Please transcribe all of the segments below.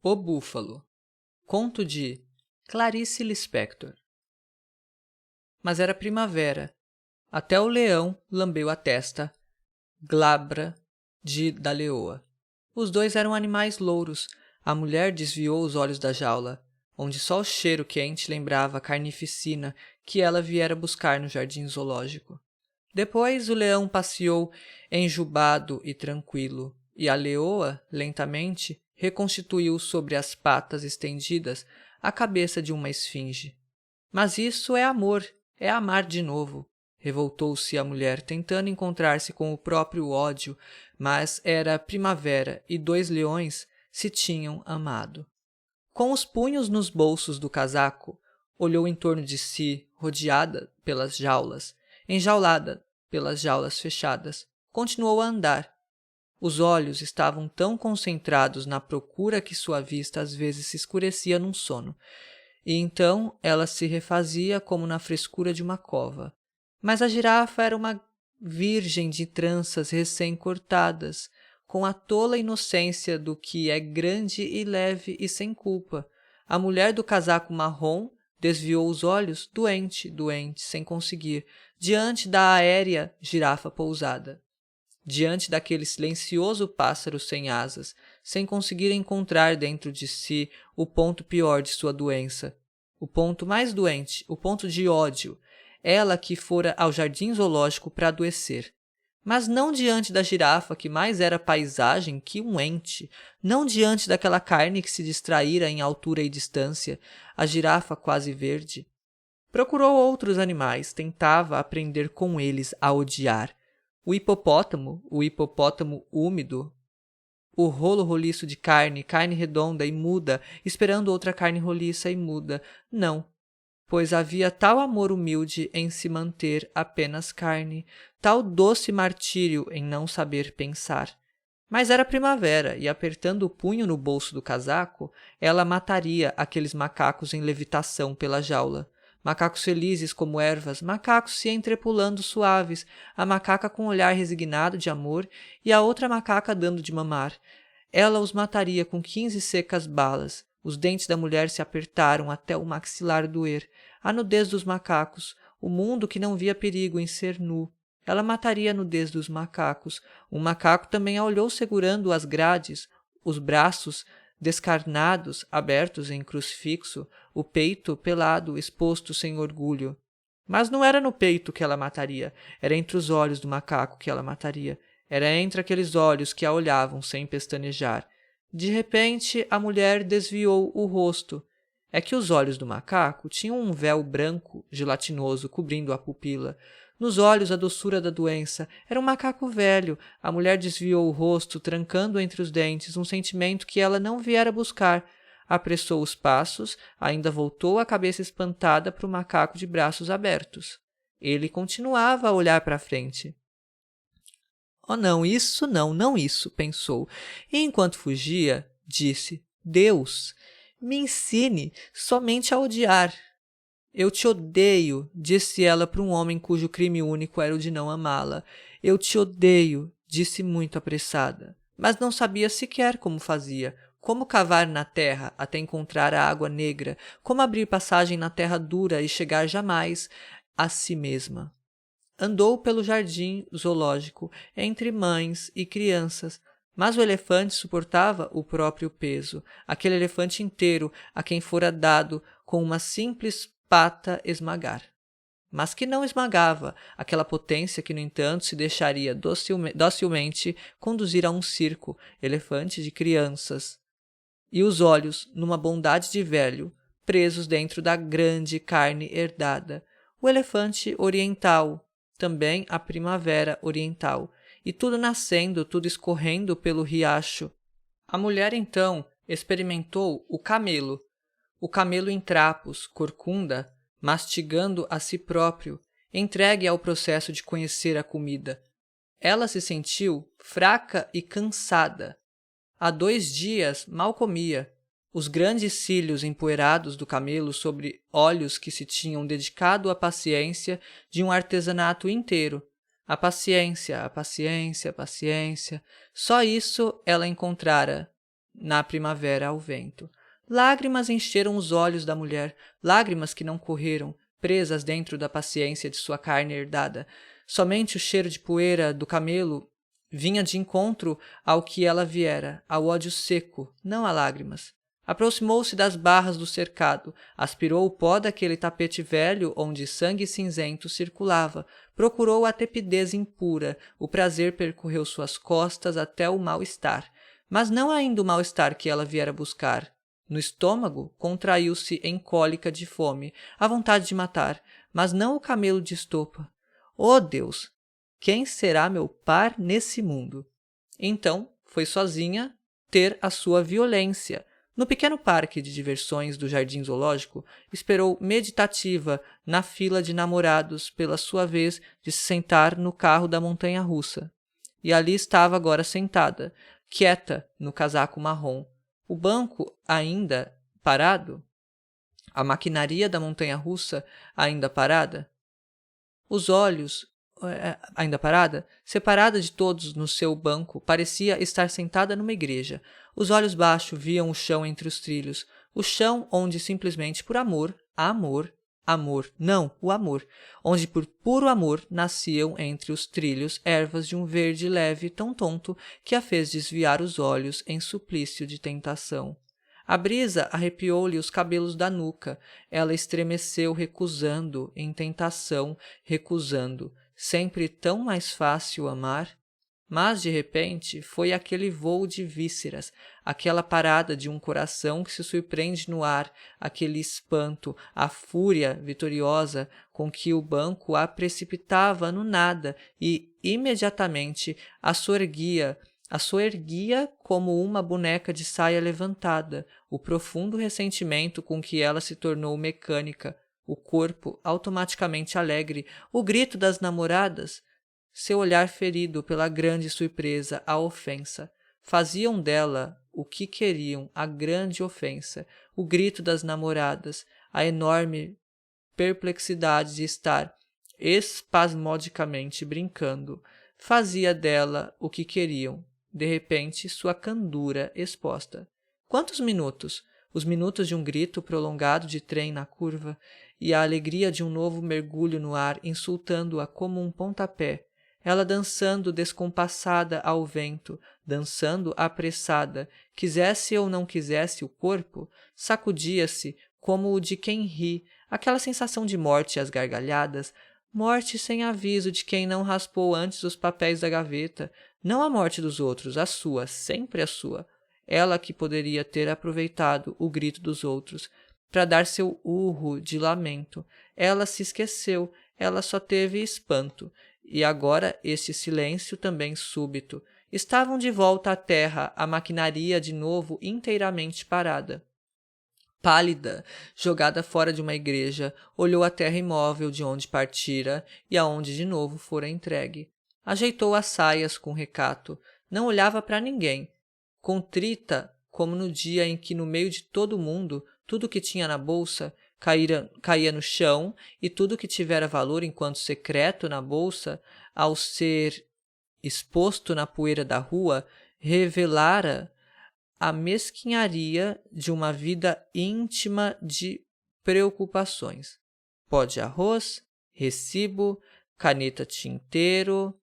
O Búfalo, conto de Clarice Lispector. Mas era primavera. Até o leão lambeu a testa glabra da leoa. Os dois eram animais louros. A mulher desviou os olhos da jaula, onde só o cheiro quente lembrava a carnificina que ela viera buscar no jardim zoológico. Depois o leão passeou enjubado e tranquilo, e a leoa, lentamente, reconstituiu sobre as patas estendidas a cabeça de uma esfinge. Mas isso é amor, é amar de novo. Revoltou-se a mulher, tentando encontrar-se com o próprio ódio, mas era primavera e dois leões se tinham amado. Com os punhos nos bolsos do casaco, olhou em torno de si, rodeada pelas jaulas, enjaulada pelas jaulas fechadas. Continuou a andar. Os olhos estavam tão concentrados na procura que sua vista às vezes se escurecia num sono, e então ela se refazia como na frescura de uma cova. Mas a girafa era uma virgem de tranças recém-cortadas, com a tola inocência do que é grande e leve e sem culpa. A mulher do casaco marrom desviou os olhos, doente, sem conseguir, diante da aérea girafa pousada, diante daquele silencioso pássaro sem asas, sem conseguir encontrar dentro de si o ponto pior de sua doença, o ponto mais doente, o ponto de ódio, ela que fora ao jardim zoológico para adoecer. Mas não diante da girafa, que mais era paisagem que um ente, não diante daquela carne que se distraíra em altura e distância, a girafa quase verde. Procurou outros animais, tentava aprender com eles a odiar. O hipopótamo úmido, o rolo roliço de carne, carne redonda e muda, esperando outra carne roliça e muda. Não, pois havia tal amor humilde em se manter apenas carne, tal doce martírio em não saber pensar. Mas era primavera, e apertando o punho no bolso do casaco, ela mataria aqueles macacos em levitação pela jaula. Macacos felizes como ervas, macacos se entrepulando suaves, a macaca com olhar resignado de amor e a outra macaca dando de mamar. Ela os mataria com 15 secas balas. Os dentes da mulher se apertaram até o maxilar doer. A nudez dos macacos, o mundo que não via perigo em ser nu. Ela mataria a nudez dos macacos. Um macaco também a olhou segurando as grades, os braços descarnados, abertos em crucifixo, o peito pelado, exposto sem orgulho. Mas não era no peito que ela mataria, era entre os olhos do macaco que ela mataria. Era entre aqueles olhos que a olhavam sem pestanejar. De repente, a mulher desviou o rosto. É que os olhos do macaco tinham um véu branco, gelatinoso, cobrindo a pupila. Nos olhos, a doçura da doença. Era um macaco velho. A mulher desviou o rosto, trancando entre os dentes um sentimento que ela não viera buscar. Apressou os passos, ainda voltou a cabeça espantada para o macaco de braços abertos. Ele continuava a olhar para a frente. Oh, não, não isso, pensou. E enquanto fugia, disse, Deus, me ensine somente a odiar. Eu te odeio, disse ela para um homem cujo crime único era o de não amá-la. Eu te odeio, disse muito apressada, mas não sabia sequer como fazia. Como cavar na terra até encontrar a água negra, como abrir passagem na terra dura e chegar jamais a si mesma. Andou pelo jardim zoológico, entre mães e crianças, mas o elefante suportava o próprio peso, aquele elefante inteiro a quem fora dado com uma simples pata esmagar. Mas que não esmagava, aquela potência que, no entanto, se deixaria docilmente conduzir a um circo, elefante de crianças, e os olhos, numa bondade de velho, presos dentro da grande carne herdada, o elefante oriental, também a primavera oriental, e tudo nascendo, tudo escorrendo pelo riacho. A mulher, então, experimentou o camelo em trapos, corcunda, mastigando a si próprio, entregue ao processo de conhecer a comida. Ela se sentiu fraca e cansada. Há 2 dias mal comia. Os grandes cílios empoeirados do camelo sobre olhos que se tinham dedicado à paciência de um artesanato inteiro. A paciência, a paciência, a paciência. Só isso ela encontrara na primavera ao vento. Lágrimas encheram os olhos da mulher, lágrimas que não correram, presas dentro da paciência de sua carne herdada. Somente o cheiro de poeira do camelo vinha de encontro ao que ela viera, ao ódio seco, não a lágrimas. Aproximou-se das barras do cercado, aspirou o pó daquele tapete velho onde sangue cinzento circulava, procurou a tepidez impura, o prazer percorreu suas costas até o mal-estar, mas não ainda o mal-estar que ela viera buscar. No estômago, contraiu-se em cólica de fome, a vontade de matar, mas não o camelo de estopa. Oh, Deus! Quem será meu par nesse mundo? Então, foi sozinha ter a sua violência. No pequeno parque de diversões do Jardim Zoológico, esperou meditativa na fila de namorados pela sua vez de se sentar no carro da montanha-russa. E ali estava agora sentada, quieta no casaco marrom. O banco ainda parado? A maquinaria da montanha-russa ainda parada? Os olhos, ainda parada, separada de todos no seu banco, parecia estar sentada numa igreja. Os olhos baixos viam o chão entre os trilhos, o chão onde simplesmente por amor, o amor, onde por puro amor nasciam entre os trilhos ervas de um verde leve tão tonto que a fez desviar os olhos em suplício de tentação. A brisa arrepiou-lhe os cabelos da nuca. Ela estremeceu, recusando, em tentação, recusando. Sempre tão mais fácil amar. Mas, de repente, foi aquele vôo de vísceras, aquela parada de um coração que se surpreende no ar, aquele espanto, a fúria vitoriosa com que o banco a precipitava no nada e, imediatamente, a soerguia como uma boneca de saia levantada, o profundo ressentimento com que ela se tornou mecânica, o corpo automaticamente alegre, o grito das namoradas, seu olhar ferido pela grande surpresa, a ofensa. Faziam dela o que queriam, a grande ofensa, o grito das namoradas, a enorme perplexidade de estar espasmodicamente brincando. Fazia dela o que queriam. De repente, sua candura exposta. Quantos minutos? Os minutos de um grito prolongado de trem na curva e a alegria de um novo mergulho no ar, insultando-a como um pontapé. Ela dançando descompassada ao vento, dançando apressada, quisesse ou não quisesse o corpo, sacudia-se como o de quem ri, aquela sensação de morte às gargalhadas, morte sem aviso de quem não raspou antes os papéis da gaveta, não a morte dos outros, a sua, sempre a sua. Ela que poderia ter aproveitado o grito dos outros para dar seu urro de lamento. Ela se esqueceu, ela só teve espanto. E agora este silêncio também súbito. Estavam de volta à terra, a maquinaria de novo inteiramente parada. Pálida, jogada fora de uma igreja, olhou a terra imóvel de onde partira e aonde de novo fora entregue. Ajeitou as saias com recato, não olhava para ninguém. Contrita, como no dia em que no meio de todo mundo, tudo que tinha na bolsa caía no chão e tudo que tivera valor enquanto secreto na bolsa, ao ser exposto na poeira da rua, revelara a mesquinharia de uma vida íntima de preocupações. Pó de arroz, recibo, caneta tinteiro.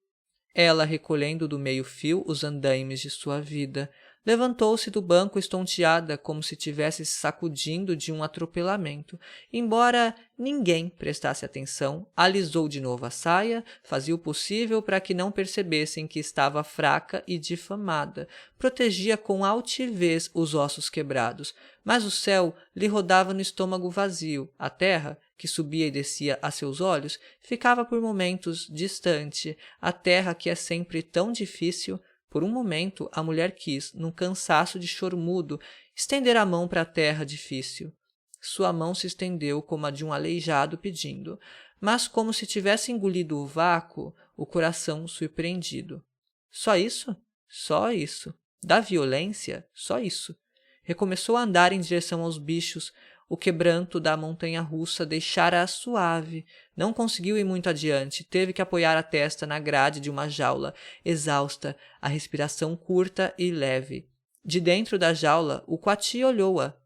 Ela, recolhendo do meio-fio os andaimes de sua vida, levantou-se do banco estonteada como se tivesse se sacudindo de um atropelamento. Embora ninguém prestasse atenção, alisou de novo a saia, fazia o possível para que não percebessem que estava fraca e difamada. Protegia com altivez os ossos quebrados, mas o céu lhe rodava no estômago vazio. A terra, que subia e descia a seus olhos, ficava por momentos distante. A terra que é sempre tão difícil. Por um momento, a mulher quis, num cansaço de choro mudo, estender a mão para a terra difícil. Sua mão se estendeu como a de um aleijado pedindo, mas como se tivesse engolido o vácuo, o coração surpreendido. Só isso? Só isso. Da violência? Só isso. Recomeçou a andar em direção aos bichos. O quebranto da montanha-russa deixara-a suave. Não conseguiu ir muito adiante. Teve que apoiar a testa na grade de uma jaula, exausta, a respiração curta e leve. De dentro da jaula, o coati olhou-a.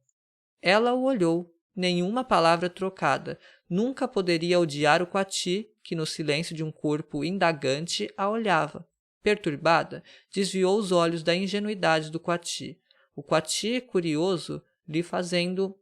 Ela o olhou, nenhuma palavra trocada. Nunca poderia odiar o coati, que no silêncio de um corpo indagante a olhava. Perturbada, desviou os olhos da ingenuidade do coati. O coati, curioso, lhe fazendo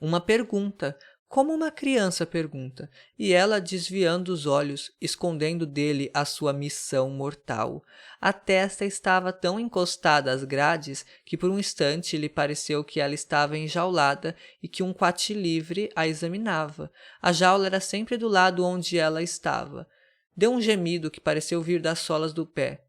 uma pergunta, como uma criança pergunta, e ela desviando os olhos, escondendo dele a sua missão mortal. A testa estava tão encostada às grades que por um instante lhe pareceu que ela estava enjaulada e que um coati livre a examinava. A jaula era sempre do lado onde ela estava. Deu um gemido que pareceu vir das solas do pé.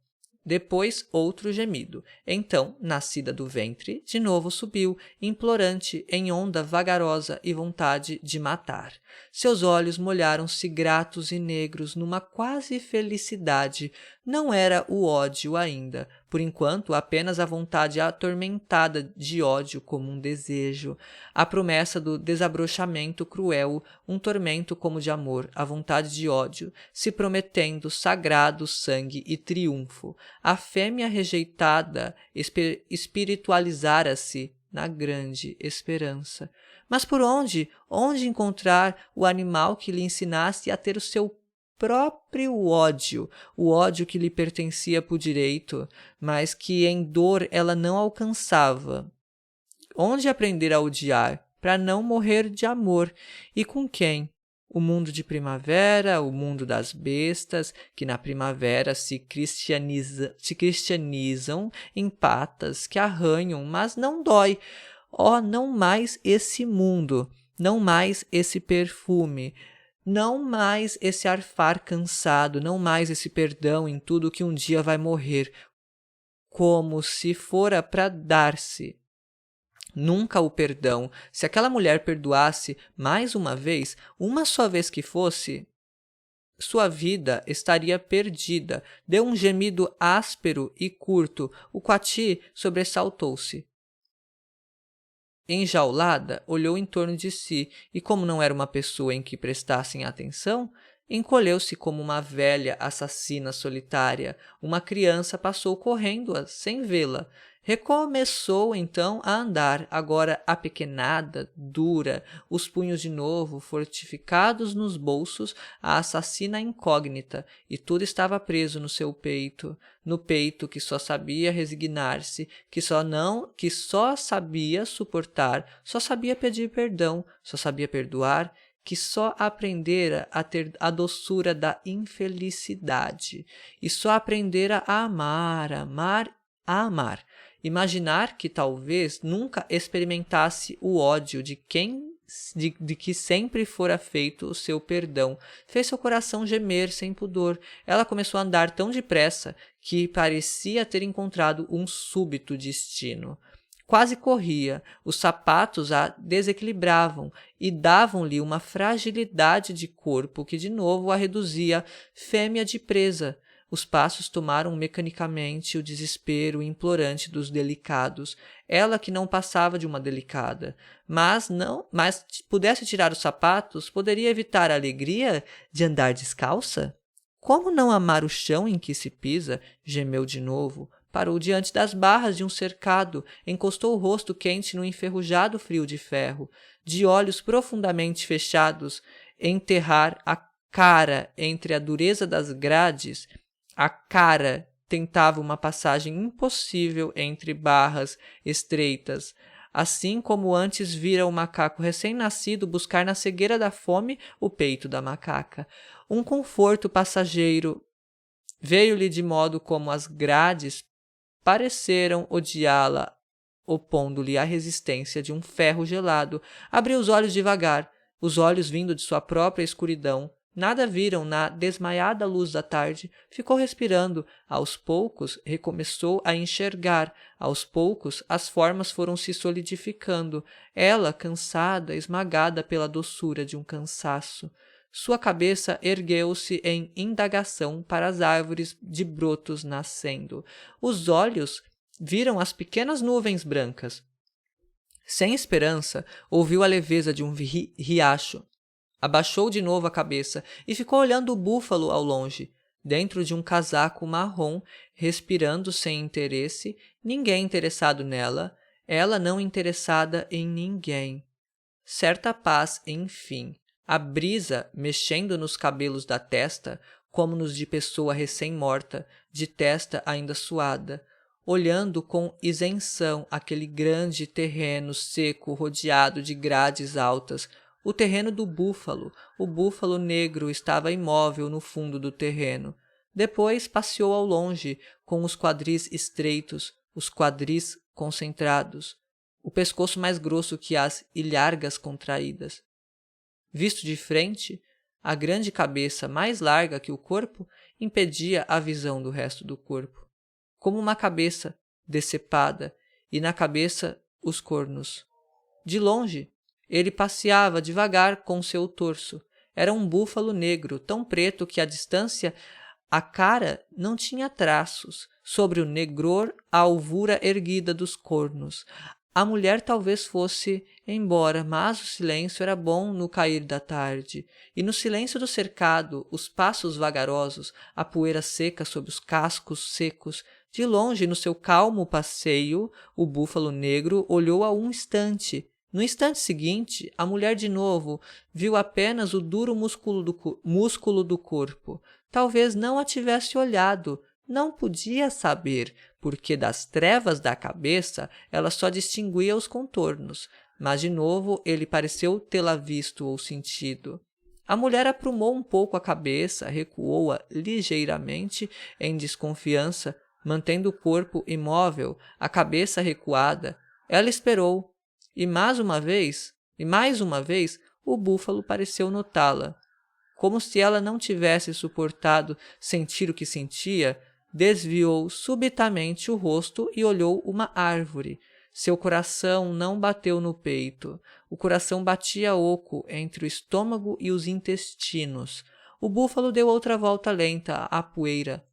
Depois outro gemido. Então, nascida do ventre, de novo subiu, implorante, em onda vagarosa e vontade de matar. Seus olhos molharam-se gratos e negros numa quase felicidade. Não era o ódio ainda, por enquanto apenas a vontade atormentada de ódio como um desejo. A promessa do desabrochamento cruel, um tormento como de amor, a vontade de ódio, se prometendo sagrado sangue e triunfo. A fêmea rejeitada espiritualizara-se na grande esperança. Mas por onde? Onde encontrar o animal que lhe ensinasse a ter o seu próprio ódio, o ódio que lhe pertencia por direito, mas que em dor ela não alcançava? Onde aprender a odiar, para não morrer de amor? E com quem? O mundo de primavera, o mundo das bestas, que na primavera se cristianizam em patas que arranham, mas não dói. Oh, não mais esse mundo, não mais esse perfume, não mais esse arfar cansado, não mais esse perdão em tudo que um dia vai morrer, como se fora para dar-se. Nunca o perdão. Se aquela mulher perdoasse mais uma só vez que fosse, sua vida estaria perdida. Deu um gemido áspero e curto. O coati sobressaltou-se. Enjaulada, olhou em torno de si e, como não era uma pessoa em que prestassem atenção, encolheu-se como uma velha assassina solitária. Uma criança passou correndo-a sem vê-la. Recomeçou então a andar, agora apequenada, dura, os punhos de novo fortificados nos bolsos, a assassina incógnita, e tudo estava preso no seu peito, no peito que só sabia resignar-se, que só sabia suportar, só sabia pedir perdão, só sabia perdoar, que só aprendera a ter a doçura da infelicidade, e só aprendera a amar, a amar. Imaginar que talvez nunca experimentasse o ódio de que sempre fora feito o seu perdão, fez seu coração gemer sem pudor. Ela começou a andar tão depressa que parecia ter encontrado um súbito destino. Quase corria, os sapatos a desequilibravam e davam-lhe uma fragilidade de corpo que de novo a reduzia fêmea de presa. Os passos tomaram mecanicamente o desespero implorante dos delicados. Ela que não passava de uma delicada. Mas pudesse tirar os sapatos, poderia evitar a alegria de andar descalça? Como não amar o chão em que se pisa? Gemeu de novo. Parou diante das barras de um cercado, encostou o rosto quente no enferrujado frio de ferro. De olhos profundamente fechados, enterrar a cara entre a dureza das grades. A cara tentava uma passagem impossível entre barras estreitas, assim como antes vira o macaco recém-nascido buscar na cegueira da fome o peito da macaca. Um conforto passageiro veio-lhe de modo como as grades pareceram odiá-la, opondo-lhe a resistência de um ferro gelado. Abriu os olhos devagar, os olhos vindo de sua própria escuridão. Nada viram na desmaiada luz da tarde. Ficou respirando. Aos poucos, recomeçou a enxergar. Aos poucos, as formas foram se solidificando. Ela, cansada, esmagada pela doçura de um cansaço. Sua cabeça ergueu-se em indagação para as árvores de brotos nascendo. Os olhos viram as pequenas nuvens brancas. Sem esperança, ouviu a leveza de um riacho. Abaixou de novo a cabeça e ficou olhando o búfalo ao longe, dentro de um casaco marrom, respirando sem interesse, ninguém interessado nela, ela não interessada em ninguém. Certa paz, enfim. A brisa mexendo nos cabelos da testa, como nos de pessoa recém-morta, de testa ainda suada, olhando com isenção aquele grande terreno seco rodeado de grades altas, o terreno do búfalo. O búfalo negro estava imóvel no fundo do terreno. Depois passeou ao longe, com os quadris estreitos, os quadris concentrados, o pescoço mais grosso que as ilhargas contraídas. Visto de frente, a grande cabeça, mais larga que o corpo, impedia a visão do resto do corpo, como uma cabeça decepada, e na cabeça os cornos. De longe, ele passeava devagar com seu torso. Era um búfalo negro, tão preto que à distância a cara não tinha traços. Sobre o negror, a alvura erguida dos cornos. A mulher talvez fosse embora, mas o silêncio era bom no cair da tarde. E no silêncio do cercado, os passos vagarosos, a poeira seca sob os cascos secos. De longe, no seu calmo passeio, o búfalo negro olhou a um instante. No instante seguinte, a mulher de novo viu apenas o duro músculo do corpo. Talvez não a tivesse olhado, não podia saber, porque das trevas da cabeça ela só distinguia os contornos, mas de novo ele pareceu tê-la visto ou sentido. A mulher aprumou um pouco a cabeça, recuou-a ligeiramente em desconfiança, mantendo o corpo imóvel, a cabeça recuada. Ela esperou, e mais uma vez, o búfalo pareceu notá-la. Como se ela não tivesse suportado sentir o que sentia, desviou subitamente o rosto e olhou uma árvore. Seu coração não bateu no peito. O coração batia oco entre o estômago e os intestinos. O búfalo deu outra volta lenta à poeira.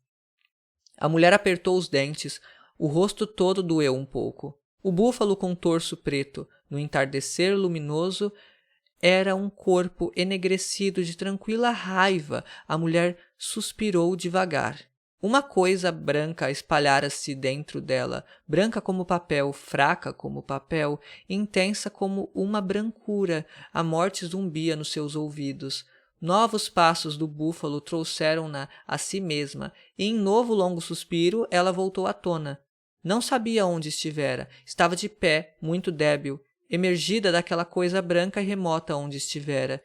A mulher apertou os dentes. O rosto todo doeu um pouco. O búfalo com torso preto, no entardecer luminoso, era um corpo enegrecido de tranquila raiva. A mulher suspirou devagar. Uma coisa branca espalhara-se dentro dela, branca como papel, fraca como papel, intensa como uma brancura. A morte zumbia nos seus ouvidos. Novos passos do búfalo trouxeram-na a si mesma, e em novo longo suspiro ela voltou à tona. Não sabia onde estivera. Estava de pé, muito débil, emergida daquela coisa branca e remota onde estivera,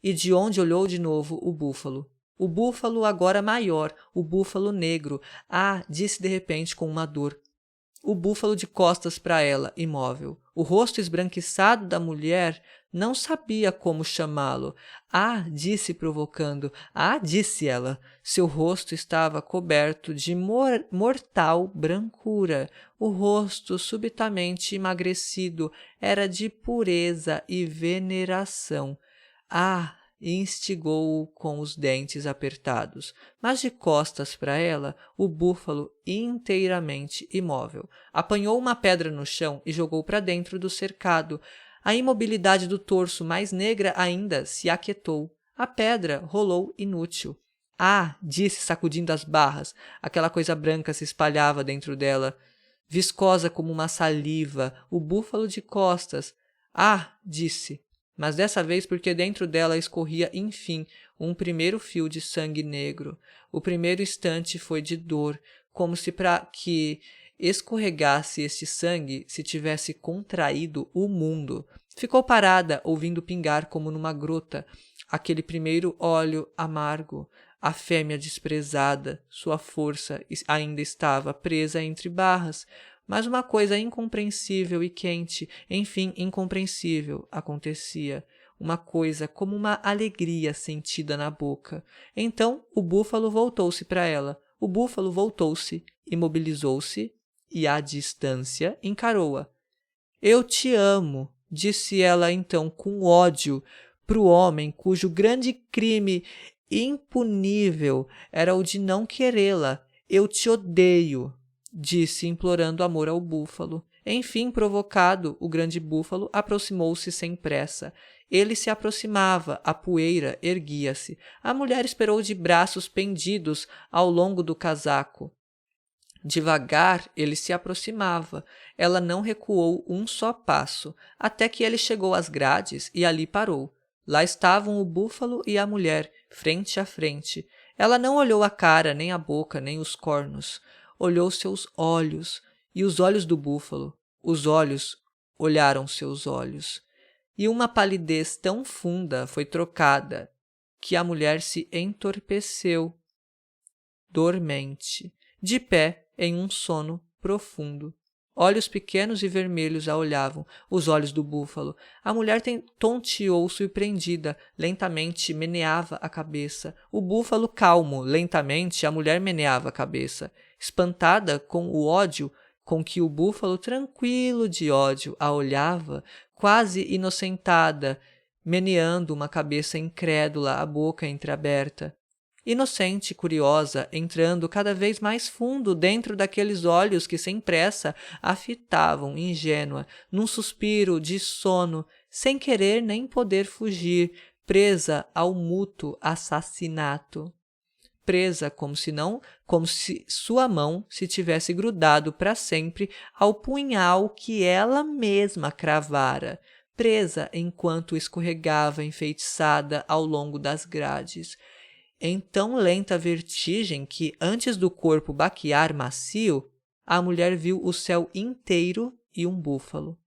e de onde olhou de novo o búfalo. O búfalo agora maior, o búfalo negro. Ah, disse de repente com uma dor. O búfalo de costas para ela, imóvel. O rosto esbranquiçado da mulher não sabia como chamá-lo. Ah, disse provocando. Ah, disse ela. Seu rosto estava coberto de mortal brancura. O rosto, subitamente emagrecido, era de pureza e veneração. Ah! Instigou-o com os dentes apertados, mas de costas para ela, o búfalo, inteiramente imóvel, apanhou uma pedra no chão e jogou para dentro do cercado. A imobilidade do torso, mais negra ainda, se aquietou. A pedra rolou inútil. Ah! Disse, sacudindo as barras. Aquela coisa branca se espalhava dentro dela, viscosa como uma saliva. O búfalo de costas. Ah! Disse. Mas dessa vez porque dentro dela escorria, enfim, um primeiro fio de sangue negro. O primeiro instante foi de dor, como se para que escorregasse este sangue se tivesse contraído o mundo. Ficou parada, ouvindo pingar como numa grota aquele primeiro óleo amargo. A fêmea desprezada, sua força ainda estava presa entre barras, mas uma coisa incompreensível e quente, enfim, incompreensível, acontecia. Uma coisa como uma alegria sentida na boca. Então o búfalo voltou-se para ela. O búfalo voltou-se, imobilizou-se e, à distância, encarou-a. Eu te amo, disse ela então com ódio para o homem cujo grande crime impunível era o de não querê-la. Eu te odeio, disse, implorando amor ao búfalo. Enfim, provocado, o grande búfalo aproximou-se sem pressa. Ele se aproximava, a poeira erguia-se. A mulher esperou de braços pendidos ao longo do casaco. Devagar ele se aproximava. Ela não recuou um só passo, até que ele chegou às grades e ali parou. Lá estavam o búfalo e a mulher, frente a frente. Ela não olhou a cara, nem a boca, nem os cornos. Olhou seus olhos e os olhos do búfalo. Os olhos olharam seus olhos. E uma palidez tão funda foi trocada que a mulher se entorpeceu, dormente, de pé em um sono profundo. Olhos pequenos e vermelhos a olhavam, os olhos do búfalo. A mulher tonteou surpreendida, lentamente meneava a cabeça. O búfalo calmo, lentamente a mulher meneava a cabeça. Espantada com o ódio com que o búfalo, tranquilo de ódio, a olhava, quase inocentada, meneando uma cabeça incrédula, a boca entreaberta. Inocente e curiosa, entrando cada vez mais fundo dentro daqueles olhos que sem pressa a fitavam, ingênua, num suspiro de sono, sem querer nem poder fugir, presa ao mútuo assassinato. Presa como se sua mão se tivesse grudado para sempre ao punhal que ela mesma cravara, presa enquanto escorregava enfeitiçada ao longo das grades, em tão lenta vertigem que, antes do corpo baquear macio, a mulher viu o céu inteiro e um búfalo.